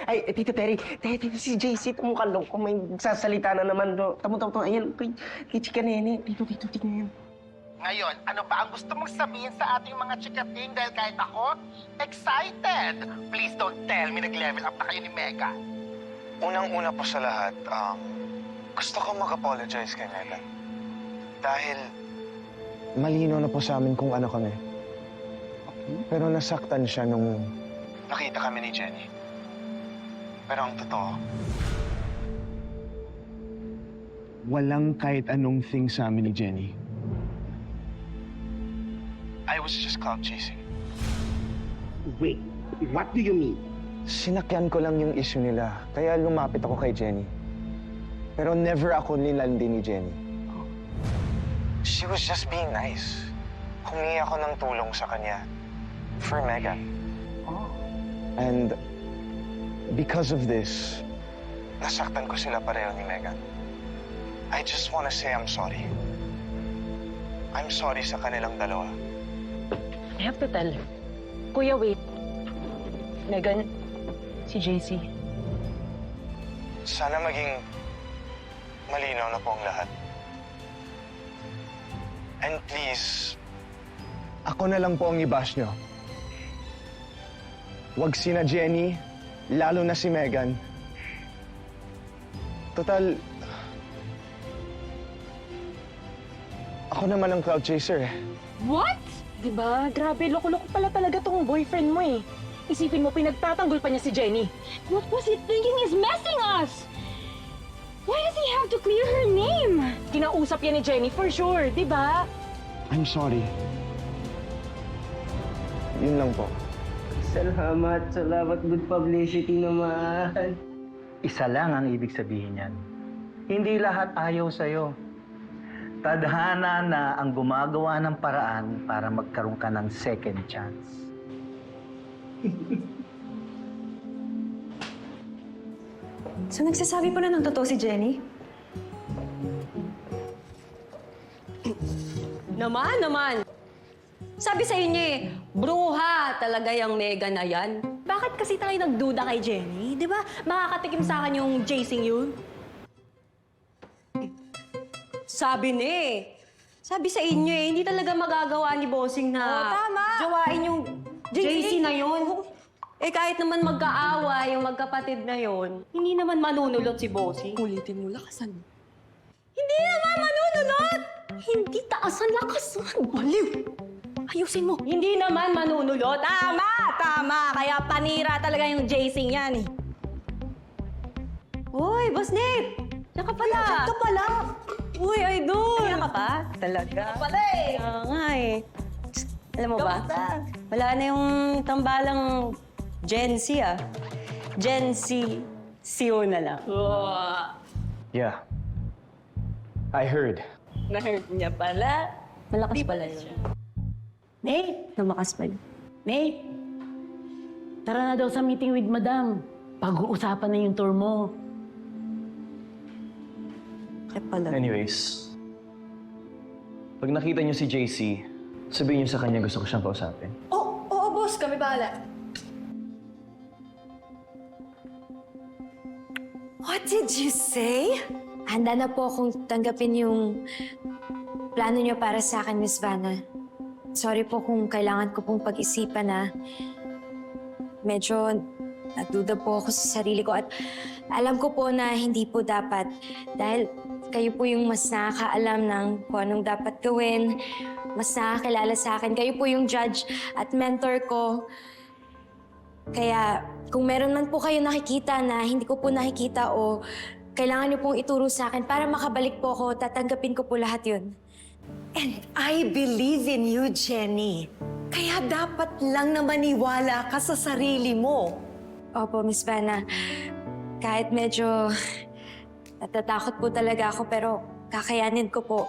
Ay, Tito Terry, Tito, si JC, mukhang loko. May sasalita na naman. Tamo, ayan, kay Chika Nene. Tito, tingnan yan. Ngayon, ano pa ang gusto mong sabihin sa ating mga chikating dahil kahit ako, excited? Please don't tell me nag-level up na kayo ni Mega. Unang-una po sa lahat, gusto ko mag-apologize kay Mega. Dahil malinaw na po sa amin kung ano kami. Pero nasaktan siya nung nakita kami ni Jenny. Pero ang totoo, walang kahit anong thing sa amin ni Jenny. I was just cloud chasing. Wait, what do you mean? Sinakyan ko lang yung issue nila, kaya lumapit ako kay Jenny. Pero never ako nilandi ni Jenny. She was just being nice. Humingi ako ng tulong sa kanya for Megan. And because of this, nasaktan ko sila pareho ni Megan. I just wanna say I'm sorry. I'm sorry sa kanilang dalawa. I have to tell. Kuya, wait. Megan, si JC. Sana maging malinaw na po ang lahat. And please, ako na lang po ang i-bash nyo. Huwag sina Jenny, lalo na si Megan. Total, ako naman ang cloud chaser eh. What? Diba? Grabe, loko-loko pala talaga tong boyfriend mo eh. Isipin mo, pinagtatanggol pa niya si Jenny. What was he thinking is messing us? Why does he have to clear her name? Kinausap yan ni Jenny for sure, diba? I'm sorry. Yun lang po. Salamat. Good publicity naman. Isa lang ang ibig sabihin niyan. Hindi lahat ayaw sa'yo. Tadhana na ang gumagawa ng paraan para magkaroon ka ng second chance. So nagsasabi pa na ng totoo si Jenny? Naman. Sabi sa inyo eh, bruha talaga yung Mega na yan. Bakit kasi tayo nagduda kay Jenny? Di ba makakatikim sa akin yung chasing yun? Sabi sa inyo eh, hindi talaga magagawa ni Bossing na jawain yung JC na yun. Eh kahit naman magkaaway yung magkapatid na yun, hindi naman manunulot si Bossing. Ulitin mo, lakasan mo. Hindi naman manunulot! Hindi taasan, lakasan. Baliw! Ayusin mo. Hindi naman manunulot. Tama! Kaya panira talaga yung JC yan eh. Uy, Boss Nate! Diyan ka pala. Diyan ka pala. Uy, idol! Diyan ka pa? Talaga? Diyan pala eh. Nga eh. Alam mo ba? Wala na yung tambalang Gen Z ah. Gen Z, siyo na lang. Yeah. I heard. Na-heard niya pala. Malakas pala yun. Nate! Lumakas pala. Nate! Tara na daw sa meeting with Madam. Pag-uusapan na yung tour mo. Kaya pala. Anyways, pag nakita niyo si JC, sabihin niyo sa kanya gusto ko siyang kausapin. Oo, boss. Kami bahala. What did you say? Handa na po akong tanggapin yung plano niyo para sa akin, Miss Vanna. Sorry po kung kailangan ko pong pag-isipan na medyo nagduda po ako sa sarili ko at alam ko po na hindi po dapat dahil kayo po yung mas nakakaalam ng kung anong dapat gawin, mas nakakilala sa akin. Kayo po yung judge at mentor ko. Kaya kung meron man po kayo nakikita na hindi ko po nakikita o kailangan niyo pong ituro sa akin para makabalik po ako, tatanggapin ko po lahat yun. And I believe in you, Jenny. Kaya dapat lang na maniwala ka sa sarili mo. Opo, Miss Vanna. Kahit medyo natatakot po talaga ako pero kakayanin ko po.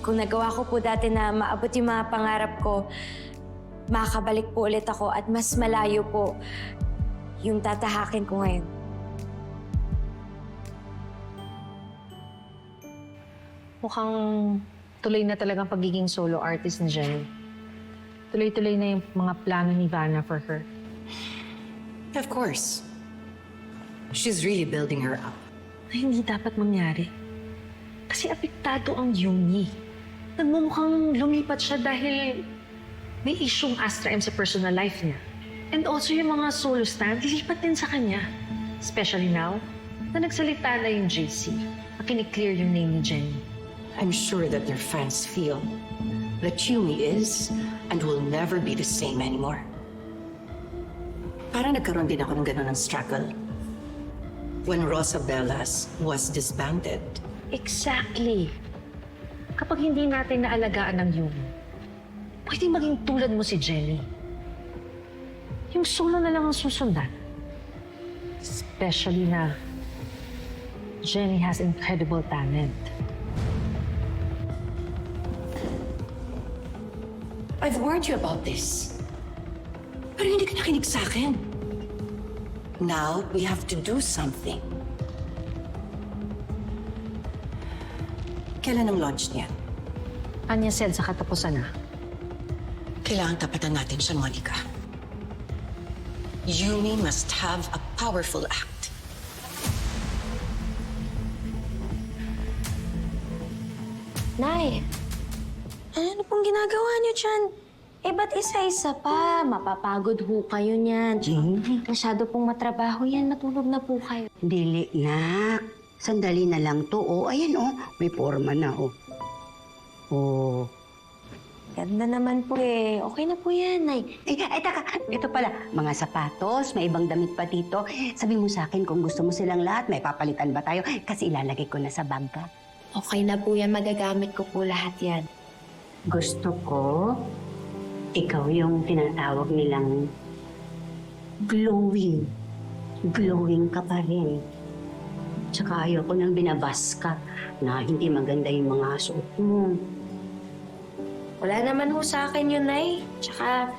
Kung nagawa ko po dati na maabot yung mga pangarap ko, makakabalik po ulit ako at mas malayo po yung tatahakin ko ngayon. Mukhang tuloy na talagang pagiging solo artist ni Jenny. Tuloy-tuloy na yung mga plano ni Vanna for her. Of course. She's really building her up. Na hindi dapat mangyari. Kasi apektado ang Yumi. Nagmumukhang lumipat siya dahil may isyong Astra M sa personal life niya. And also yung mga solo stand, lilipat din sa kanya. Especially now, na nagsalita na yung JC. Na kiniklear yung name ni Jenny. I'm sure that their fans feel that Yumi is and will never be the same anymore. Parang nagkaroon din ako ng ganun ng struggle when Rosabellas was disbanded. Exactly. Kapag hindi natin naalagaan ng Yumi, pwede maging tulad mo si Jenny. Yung solo na lang ang susundan. Especially na Jenny has incredible talent. I've warned you about this. Pero hindi ka nakinig sa akin. Now, we have to do something. Kailan ang launch niya? Anya said sa katapusan na. Kailangan tapatan natin siya, Monica. Yumi must have a powerful act. Nay, ano pong ginagawa niyo dyan? Eh, ba't isa-isa pa? Mapapagod ho kayo niyan. Masyado pong matrabaho yan. Matulog na po kayo. Dili, nak. Sandali na lang to. Oh, ayan, oh. May forma na, oh. Oh. Ganda naman po eh. Okay na po yan, Nay. Taka. Ito pala, mga sapatos, may ibang damit pa dito. Sabi mo sa akin kung gusto mo silang lahat, may papalitan ba tayo? Kasi ilalagay ko na sa bag ka. Okay na po yan. Magagamit ko po lahat yan. Gusto ko, ikaw yung tinatawag nilang glowing. Glowing ka pa rin. Tsaka ayoko nang binabas ka na hindi maganda yung mga suot mo. Wala naman ho sa akin yun, Nay. Tsaka,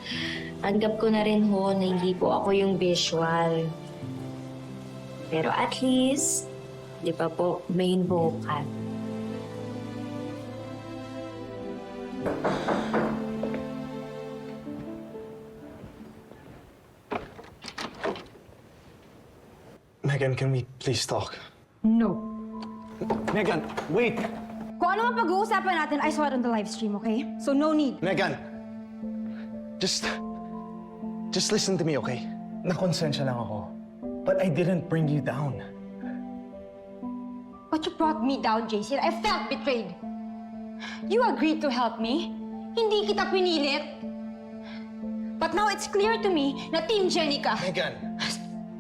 tanggap ko na rin ho na hindi po ako yung visual. Pero at least, di pa po main vocal. Megan, can we please talk? No. Megan, wait! Kung ano man pag-uusapan natin, I saw it on the live stream, okay? So no need. Megan! Just listen to me, okay? Nakonsensya lang ako. But I didn't bring you down. But you brought me down, JC, and I felt betrayed. You agreed to help me. Hindi kita pinilit. But now it's clear to me na Team Jenny ka. Megan!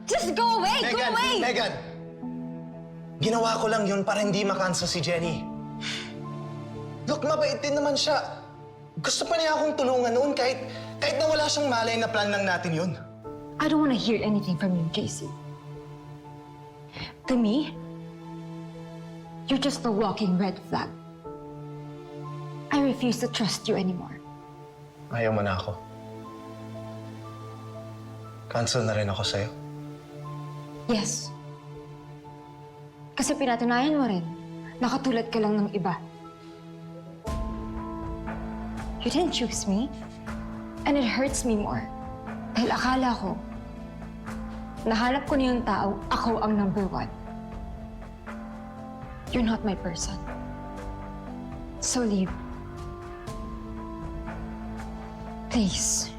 Just go away! Go away! Megan! Ginawa ko lang yun para hindi makansa si Jenny. Look, mabait din naman siya. Gusto pa niya akong tulungan noon kahit na wala siyang malay na plan lang natin yun. I don't want to hear anything from you, JC. To me, you're just a walking red flag. I refuse to trust you anymore. Ayaw mo na ako. Cancel na rin ako sa'yo. Yes. Kasi pinatunayan mo rin, nakatulad ka lang ng iba. You didn't choose me, and it hurts me more. Dahil akala ko, nahanap ko na yung tao, ako ang #1. You're not my person. So leave. Please.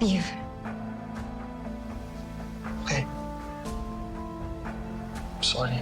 Leave. Okay. Sorry.